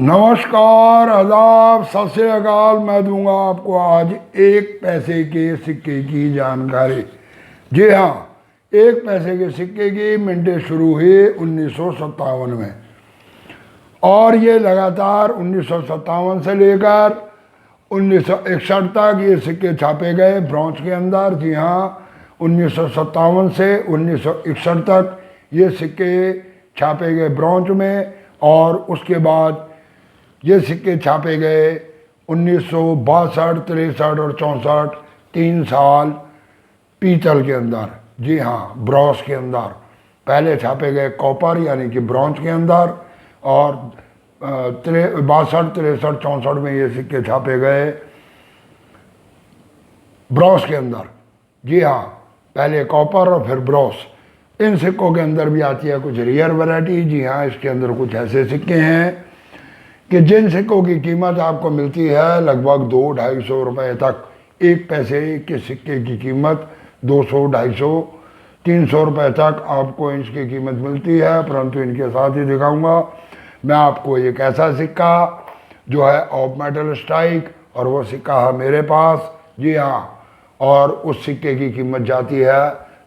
नमस्कार, आदाब, सत श्री अकाल। मैं दूंगा आपको आज एक पैसे के सिक्के की जानकारी। जी हाँ, एक पैसे के सिक्के की मिंटें शुरू हुई 1957 में और ये लगातार 1957 से लेकर 1961 तक ये सिक्के छापे गए ब्रॉन्ज के अंदर। जी हाँ, 1957 से 1961 तक ये सिक्के छापे गए ब्रॉन्ज में और उसके बाद ये सिक्के छापे गए 1962, 63 और 64, 3 साल पीतल के अंदर। जी हाँ, ब्रॉस के अंदर पहले छापे गए कॉपर यानी कि ब्रॉन्ज के अंदर और 62, 63, 64 में ये सिक्के छापे गए ब्रॉस के अंदर। जी हाँ, पहले कॉपर और फिर ब्रॉस। इन सिक्कों के अंदर भी आती है कुछ रेयर वैरायटी। जी हाँ, इसके अंदर कुछ ऐसे सिक्के हैं कि जिन सिक्कों की कीमत आपको मिलती है लगभग 200-250 रुपये तक। एक पैसे के सिक्के की कीमत 200, 250, 300 रुपये तक आपको इसकी कीमत मिलती है। परंतु इनके साथ ही दिखाऊंगा मैं आपको एक ऐसा सिक्का जो है ऑफ मेटल स्ट्राइक, और वो सिक्का है मेरे पास। जी हाँ, और उस सिक्के की कीमत जाती है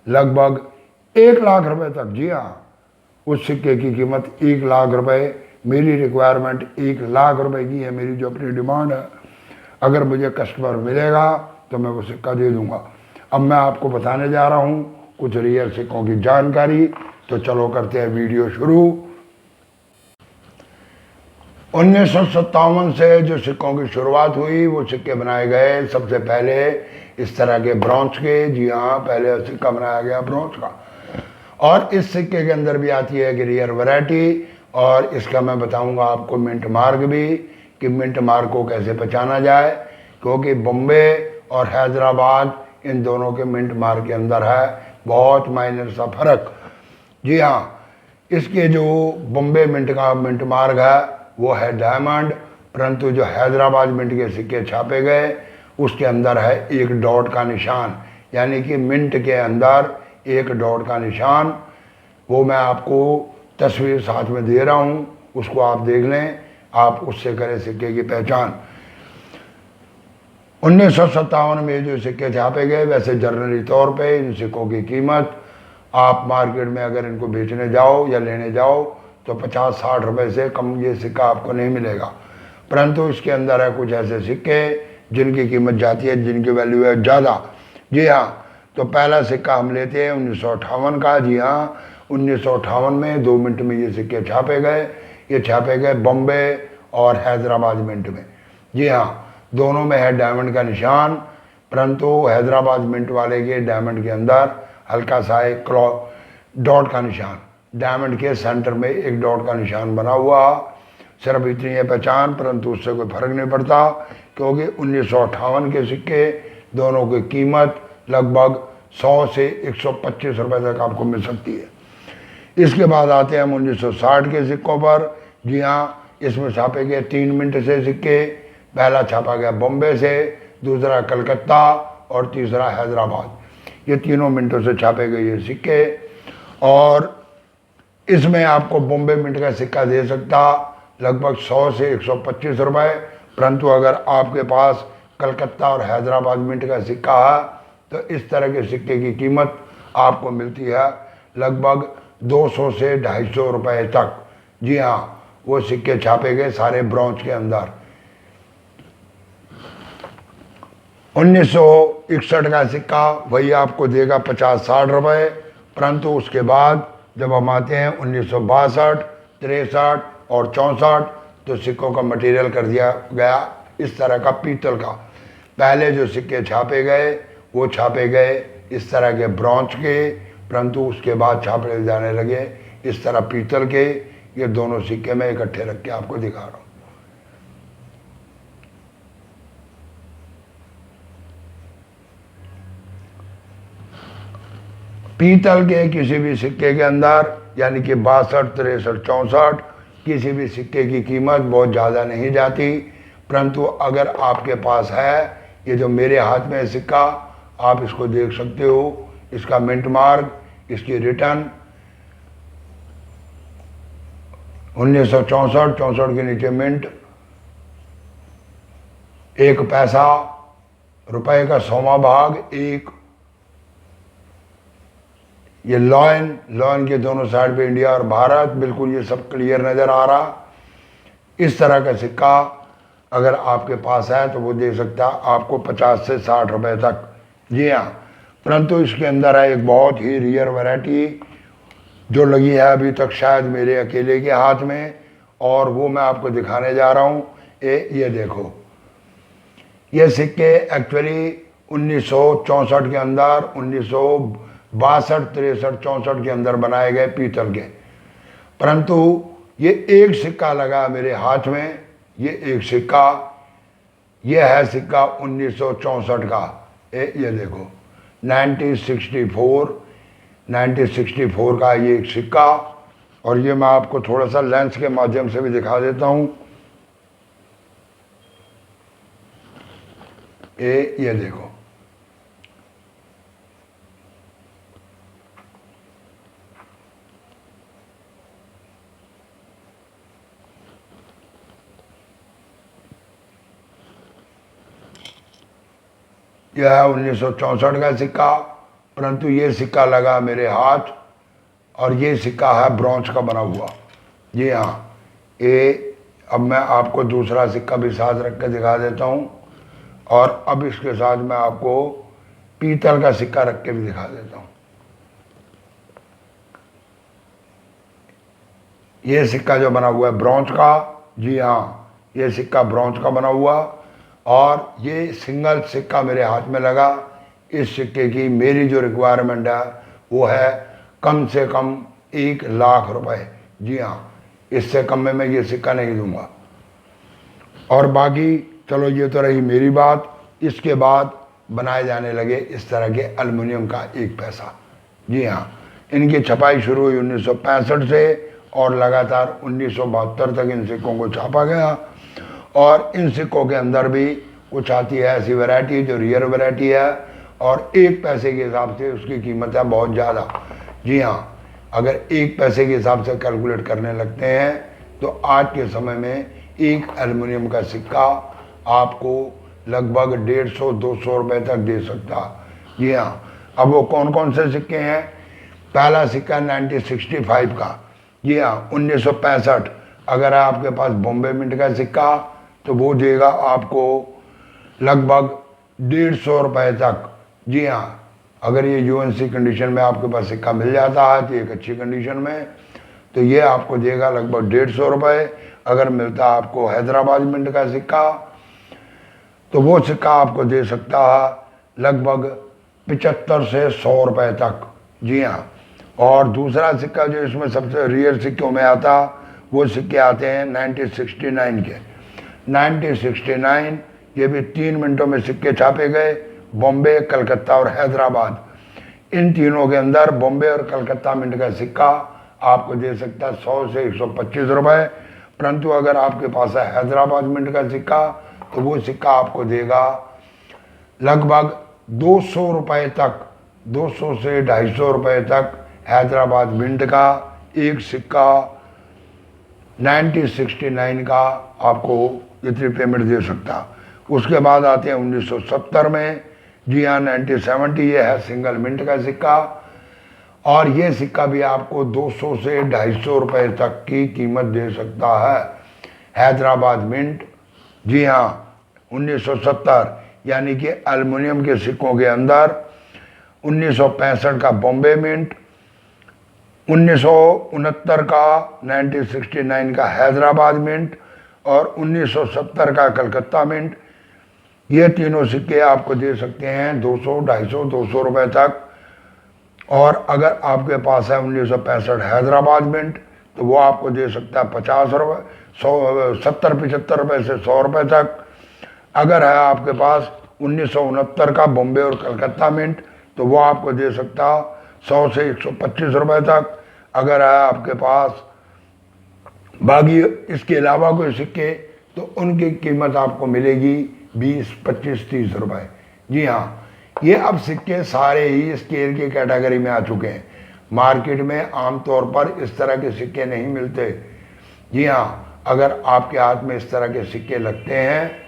लगभग 1 लाख रुपये तक। जी हाँ, उस सिक्के की कीमत 1 लाख रुपये। मेरी रिक्वायरमेंट 1 लाख रुपए की है, मेरी जो अपनी डिमांड है। अगर मुझे कस्टमर मिलेगा तो मैं वो सिक्का दे दूंगा। अब मैं आपको बताने जा रहा हूँ कुछ रियल सिक्कों की जानकारी। तो चलो करते हैं वीडियो शुरू। 1957 से जो सिक्कों की शुरुआत हुई वो सिक्के बनाए गए सबसे पहले इस तरह के ब्रॉन्ज के। जी हाँ, पहले सिक्का बनाया गया ब्रॉन्ज का। और इस सिक्के के अंदर भी आती है कि रेयर वैरायटी, और इसका मैं बताऊंगा आपको मिंट मार्क भी कि मिंट मार्क को कैसे पहचाना जाए, क्योंकि बॉम्बे और हैदराबाद इन दोनों के मिंट मार्क के अंदर है बहुत माइनर सा फर्क। जी हाँ, इसके जो बॉम्बे मिंट का मिंट मार्क है वो है डायमंड, परंतु जो हैदराबाद मिंट के सिक्के छापे गए उसके अंदर है एक डॉट का निशान, यानी कि मिंट के अंदर एक डॉट का निशान। वो मैं आपको तस्वीर साथ में दे रहा हूँ, उसको आप देख लें, आप उससे करें सिक्के की पहचान। 1957 में जो सिक्के छापे गए, वैसे जनरली तौर पे इन सिक्कों की कीमत आप मार्केट में अगर इनको बेचने जाओ या लेने जाओ तो 50-60 रुपये से कम ये सिक्का आपको नहीं मिलेगा। परंतु इसके अंदर है कुछ ऐसे सिक्के जिनकी कीमत जाती है, जिनकी वैल्यू है ज़्यादा। जी हाँ, तो पहला सिक्का हम लेते हैं 1958 का। जी हाँ, 1958 में 2 मिनट में ये सिक्के छापे गए। ये छापे गए बॉम्बे और हैदराबाद मिंट में। जी हाँ, दोनों में है डायमंड का निशान, परंतु हैदराबाद मिंट वाले के डायमंड के अंदर हल्का सा एक डॉट का निशान, डायमंड के सेंटर में एक डॉट का निशान बना हुआ। सिर्फ इतनी है पहचान, परंतु उससे कोई फर्क नहीं पड़ता, क्योंकि 1958 के सिक्के दोनों की कीमत लगभग 100 से 125 रुपये तक आपको मिल सकती है। इसके बाद आते हैं हम 1960 के सिक्कों पर। जी हाँ, इसमें छापे गए 3 मिनट से सिक्के। पहला छापा गया बॉम्बे से, दूसरा कलकत्ता और तीसरा हैदराबाद। ये तीनों मिनटों से छापे गए ये सिक्के। और इसमें आपको बॉम्बे मिंट का सिक्का दे सकता लगभग 100 से 125 रुपये, परंतु अगर आपके पास कलकत्ता और हैदराबाद मिंट का सिक्का है तो इस तरह के सिक्के की कीमत आपको मिलती है लगभग 200 से 250 रुपये तक। जी हाँ, वो सिक्के छापे गए सारे ब्रॉन्ज के अंदर। 1961 का सिक्का वही आपको देगा 50-60 रुपये, परंतु उसके बाद जब हम आते हैं 1962, 63 और 64 तो सिक्कों का मटेरियल कर दिया गया इस तरह का पीतल का। पहले जो सिक्के छापे गए वो छापे गए इस तरह के ब्रॉन्ज के, परंतु उसके बाद छापे जाने लगे इस तरह पीतल के। ये दोनों सिक्के मैं इकट्ठे रख के आपको दिखा रहा हूँ। पीतल के किसी भी सिक्के के अंदर यानी कि 62, 63, 64 किसी भी सिक्के की कीमत बहुत ज़्यादा नहीं जाती, परंतु अगर आपके पास है ये जो मेरे हाथ में है सिक्का, आप इसको देख सकते हो, इसका मिंट मार्क, इसकी रिटर्न 1964, 64 के नीचे मिंट, 1 पैसा, रुपए का 100वां भाग 1। ये लॉयन के दोनों साइड पे इंडिया और भारत, बिल्कुल ये सब क्लियर नजर आ रहा। इस तरह का सिक्का अगर आपके पास है तो वो दे सकता है आपको 50 से 60 रुपए तक। जी हाँ, परंतु इसके अंदर है एक बहुत ही रेयर वैरायटी जो लगी है अभी तक शायद मेरे अकेले के हाथ में, और वो मैं आपको दिखाने जा रहा हूँ। ये देखो, ये सिक्के एक्चुअली 1964 के अंदर, 1962, 63, 64 के अंदर बनाए गए पीतल के, परंतु ये एक सिक्का लगा मेरे हाथ में। ये एक सिक्का, ये है सिक्का 1964 का। ये देखो 1964 का ये एक सिक्का, और ये मैं आपको थोड़ा सा लेंस के माध्यम से भी दिखा देता हूँ। ये देखो, यह है 1964 का सिक्का, परंतु ये सिक्का लगा मेरे हाथ, और ये सिक्का है ब्रॉन्ज का बना हुआ। जी हाँ, ये अब मैं आपको दूसरा सिक्का भी साथ रख के दिखा देता हूँ, और अब इसके साथ मैं आपको पीतल का सिक्का रख के भी दिखा देता हूँ। ये सिक्का जो बना हुआ है ब्रॉन्ज का, जी हाँ, ये सिक्का ब्रॉन्ज का बना हुआ, और ये सिंगल सिक्का मेरे हाथ में लगा। इस सिक्के की मेरी जो रिक्वायरमेंट है वो है कम से कम 1 लाख रुपए। जी हाँ, इससे कम में मैं ये सिक्का नहीं दूंगा। और बाकी चलो, ये तो रही मेरी बात। इसके बाद बनाए जाने लगे इस तरह के एल्युमिनियम का 1 पैसा। जी हाँ, इनकी छपाई शुरू हुई 1965 से, और लगातार 1972 तक इन सिक्कों को छापा गया। और इन सिक्कों के अंदर भी कुछ आती है ऐसी वैरायटी जो रियर वैरायटी है, और 1 पैसे के हिसाब से उसकी कीमत है बहुत ज़्यादा। जी हाँ, अगर 1 पैसे के हिसाब से कैलकुलेट करने लगते हैं तो आज के समय में एक एल्युमिनियम का सिक्का आपको लगभग 150-200 रुपये तक दे सकता। जी हाँ, अब वो कौन कौन से सिक्के हैं? पहला सिक्का 1965 का। जी हाँ, 1965। अगर आपके पास बॉम्बे मिंट का सिक्का तो वो देगा आपको लगभग 150 रुपये तक। जी हाँ, अगर ये यूएनसी कंडीशन में आपके पास सिक्का मिल जाता है तो एक अच्छी कंडीशन में, तो ये आपको देगा लगभग 150 रुपये। अगर मिलता है आपको हैदराबाद मिंट का सिक्का तो वो सिक्का आपको दे सकता है लगभग 75 से 100 रुपये तक। जी हाँ, और दूसरा सिक्का जो इसमें सबसे रियर सिक्कों में आता, वो सिक्के आते हैं 1969 के। 1969 ये भी 3 मिनटों में सिक्के छापे गए, बॉम्बे, कलकत्ता और हैदराबाद। इन तीनों के अंदर बॉम्बे और कलकत्ता मिंट का सिक्का आपको दे सकता है 100 से 125 रुपये, परंतु अगर आपके पास है हैदराबाद मिंट का सिक्का तो वो सिक्का आपको देगा लगभग 200 रुपये तक, 200 से 250 रुपये तक हैदराबाद मिंट का एक सिक्का 1969 का आपको इतनी पेमेंट दे सकता। उसके बाद आते हैं 1970 में। जी हाँ, 1970 ये है सिंगल मिंट का सिक्का, और ये सिक्का भी आपको 200 से 250 रुपये तक की कीमत दे सकता है, हैदराबाद मिंट। जी हाँ, 1970, यानी कि एल्युमिनियम के सिक्कों के अंदर 1965 का बॉम्बे मिंट, 1969 का 1969 का हैदराबाद मिंट, और 1970 का कलकत्ता मिंट। ये तीनों सिक्के आपको दे सकते हैं 200, 250, 200 रुपये तक। और अगर आपके पास है 1965 हैदराबाद मिंट तो वो आपको दे सकता है 50 रुपये, 70-75 रुपये से 100 रुपये तक। अगर है आपके पास 1969 का बॉम्बे और कलकत्ता मिंट तो वो आपको दे सकता 100 से 125 रुपये तक। अगर है आपके पास बाकी इसके अलावा कोई सिक्के तो उनकी कीमत आपको मिलेगी 20, 25, 30 रुपये। जी हाँ, ये अब सिक्के सारे ही स्केल की कैटेगरी में आ चुके हैं। मार्केट में आमतौर पर इस तरह के सिक्के नहीं मिलते। जी हाँ, अगर आपके हाथ में इस तरह के सिक्के लगते हैं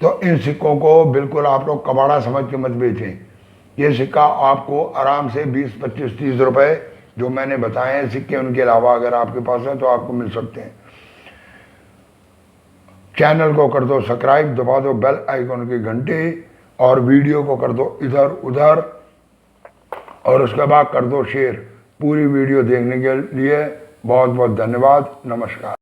तो इन सिक्कों को बिल्कुल आप लोग कबाड़ा समझ के मत बेचें। ये सिक्का आपको आराम से 20, 25, 30 रुपए जो मैंने बताए हैं सिक्के, उनके अलावा अगर आपके पास है तो आपको मिल सकते हैं। चैनल को कर दो सब्सक्राइब, दबा दो बेल आइकन की घंटी, और वीडियो को कर दो इधर उधर, और उसके बाद कर दो शेयर। पूरी वीडियो देखने के लिए बहुत बहुत धन्यवाद। नमस्कार।